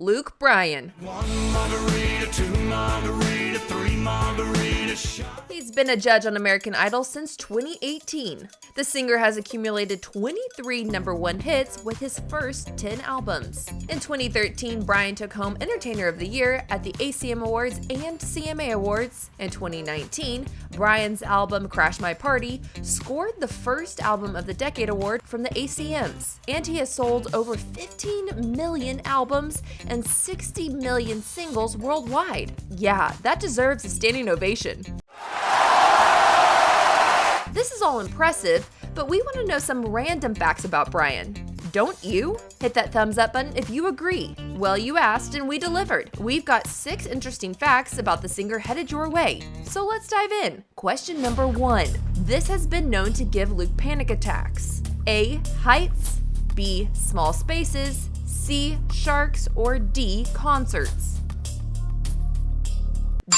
Luke Bryan. 1 margarita, 2 margarita, 3 margarita shot. He's been a judge on American Idol since 2018. The singer has accumulated 23 #1 hits with his first 10 albums. In 2013, Bryan took home Entertainer of the Year at the ACM Awards and CMA Awards. In 2019, Bryan's album Crash My Party scored the first Album of the Decade award from the ACMs, and he has sold over 15 million albums and 60 million singles worldwide. Yeah, that deserves a standing ovation. This is all impressive, but we want to know some random facts about Bryan. Don't you? Hit that thumbs up button if you agree. Well, you asked and we delivered. We've got 6 interesting facts about the singer headed your way. So let's dive in. Question number 1. This has been known to give Luke panic attacks. A. Heights. B. Small spaces. C. Sharks. Or D. Concerts.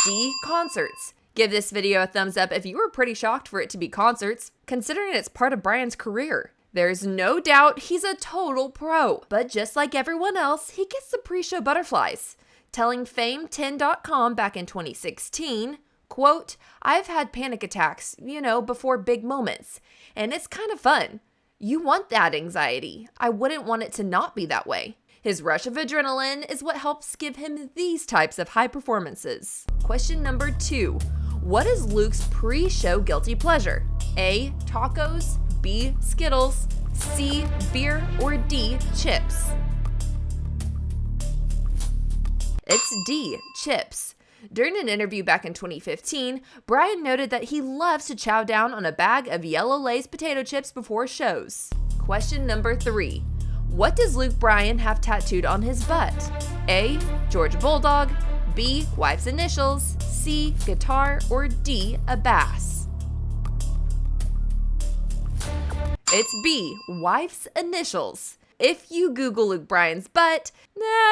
D. Concerts. Give this video a thumbs up if you were pretty shocked for it to be concerts, considering it's part of Bryan's career. There's no doubt he's a total pro, but just like everyone else, he gets the pre-show butterflies, telling Fame10.com back in 2016, quote, "I've had panic attacks, before big moments, and it's kind of fun. You want that anxiety. I wouldn't want it to not be that way. His rush of adrenaline is what helps give him these types of high performances." Question number 2. What is Luke's pre-show guilty pleasure? A. Tacos. B. Skittles. C. Beer. Or D. Chips. It's D. Chips. During an interview back in 2015, Bryan noted that he loves to chow down on a bag of yellow Lay's potato chips before shows. Question number 3. What does Luke Bryan have tattooed on his butt? A. Georgia Bulldog. B. Wife's initials. C. Guitar. Or D. A bass. It's B. Wife's initials. If you Google Luke Bryan's butt,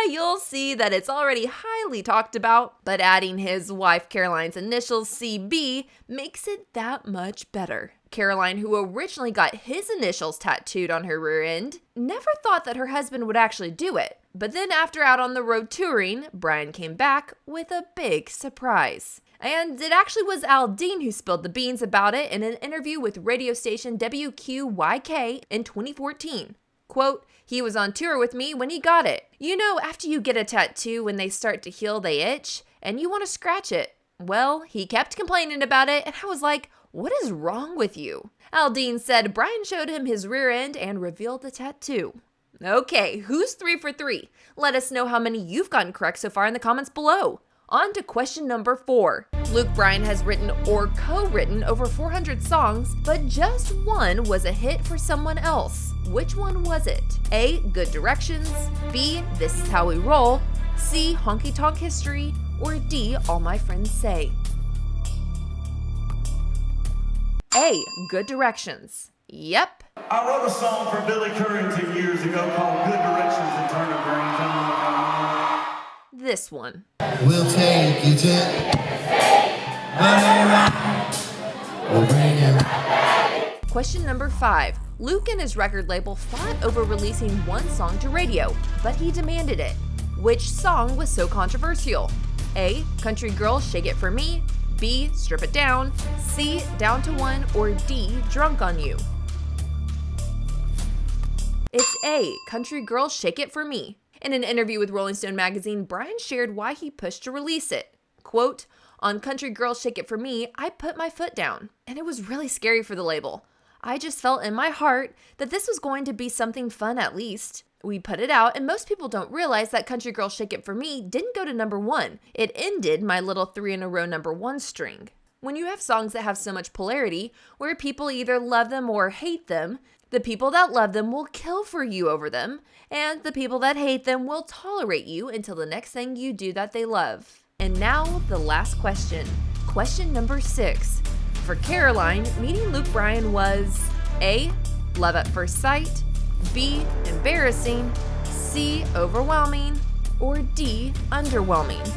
you'll see that it's already highly talked about, but adding his wife Caroline's initials CB makes it that much better. Caroline, who originally got his initials tattooed on her rear end, never thought that her husband would actually do it. But then after out on the road touring, Bryan came back with a big surprise. And it actually was Aldine who spilled the beans about it in an interview with radio station WQYK in 2014. Quote, "He was on tour with me when he got it. After you get a tattoo, when they start to heal, they itch, and you want to scratch it. Well, he kept complaining about it, and I was like, what is wrong with you?" Aldine said Bryan showed him his rear end and revealed the tattoo. Okay, who's 3 for 3? Let us know how many you've gotten correct so far in the comments below. On to question number 4. Luke Bryan has written or co-written over 400 songs, but just one was a hit for someone else. Which one was it? A. Good Directions. B. This Is How We Roll. C. Honky Tonk History. Or D. All My Friends Say. A. Good Directions. Yep. I wrote a song for Billy Currington years ago called Good Directions and Turn Up Green. This one. We'll take you to we'll bring you. Question number 5. Luke and his record label fought over releasing one song to radio, but he demanded it. Which song was so controversial? A. Country Girl, Shake It For Me. B. Strip It Down. C. Down to One. Or D. Drunk on You. It's A. Country Girl, Shake It For Me. In an interview with Rolling Stone magazine, Bryan shared why he pushed to release it. Quote, "On Country Girl, Shake It For Me, I put my foot down, and it was really scary for the label. I just felt in my heart that this was going to be something fun at least. We put it out, and most people don't realize that Country Girl, Shake It For Me didn't go to #1. It ended my little 3-in-a-row #1 string." When you have songs that have so much polarity, where people either love them or hate them, the people that love them will kill for you over them, and the people that hate them will tolerate you until the next thing you do that they love. And now, the last question. Question number 6. For Caroline, meeting Luke Bryan was A. Love at first sight. B. Embarrassing. C. Overwhelming. Or D. Underwhelming.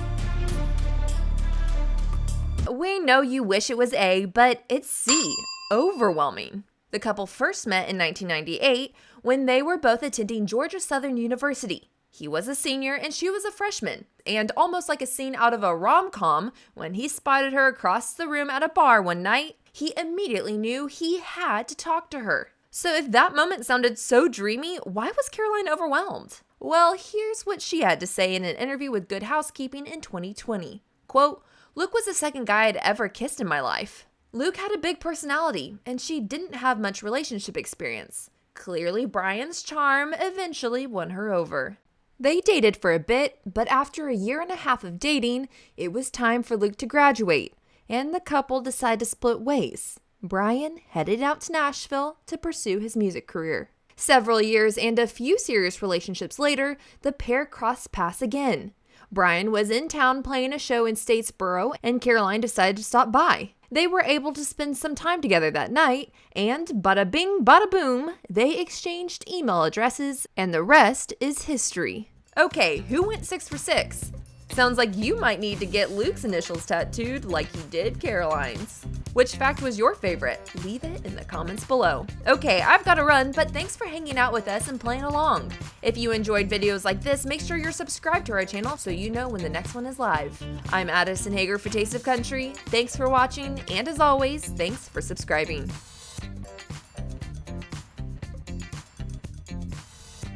We know you wish it was A, but it's C. Overwhelming. The couple first met in 1998 when they were both attending Georgia Southern University. He was a senior and she was a freshman, and almost like a scene out of a rom-com, when he spotted her across the room at a bar one night, he immediately knew he had to talk to her. So if that moment sounded so dreamy, why was Caroline overwhelmed? Well, here's what she had to say in an interview with Good Housekeeping in 2020. Quote, "Luke was the second guy I'd ever kissed in my life. Luke had a big personality, and she didn't have much relationship experience. Clearly, Bryan's charm eventually won her over." They dated for a bit, but after a year and a half of dating, it was time for Luke to graduate, and the couple decided to split ways. Bryan headed out to Nashville to pursue his music career. Several years and a few serious relationships later, the pair crossed paths again. Bryan was in town playing a show in Statesboro, and Caroline decided to stop by. They were able to spend some time together that night, and bada bing, bada boom, they exchanged email addresses, and the rest is history. Okay, who went 6 for 6? Sounds like you might need to get Luke's initials tattooed like he did Caroline's. Which fact was your favorite? Leave it in the comments below. Okay, I've got to run, but thanks for hanging out with us and playing along. If you enjoyed videos like this, make sure you're subscribed to our channel so you know when the next one is live. I'm Addison Hager for Taste of Country. Thanks for watching, and as always, thanks for subscribing.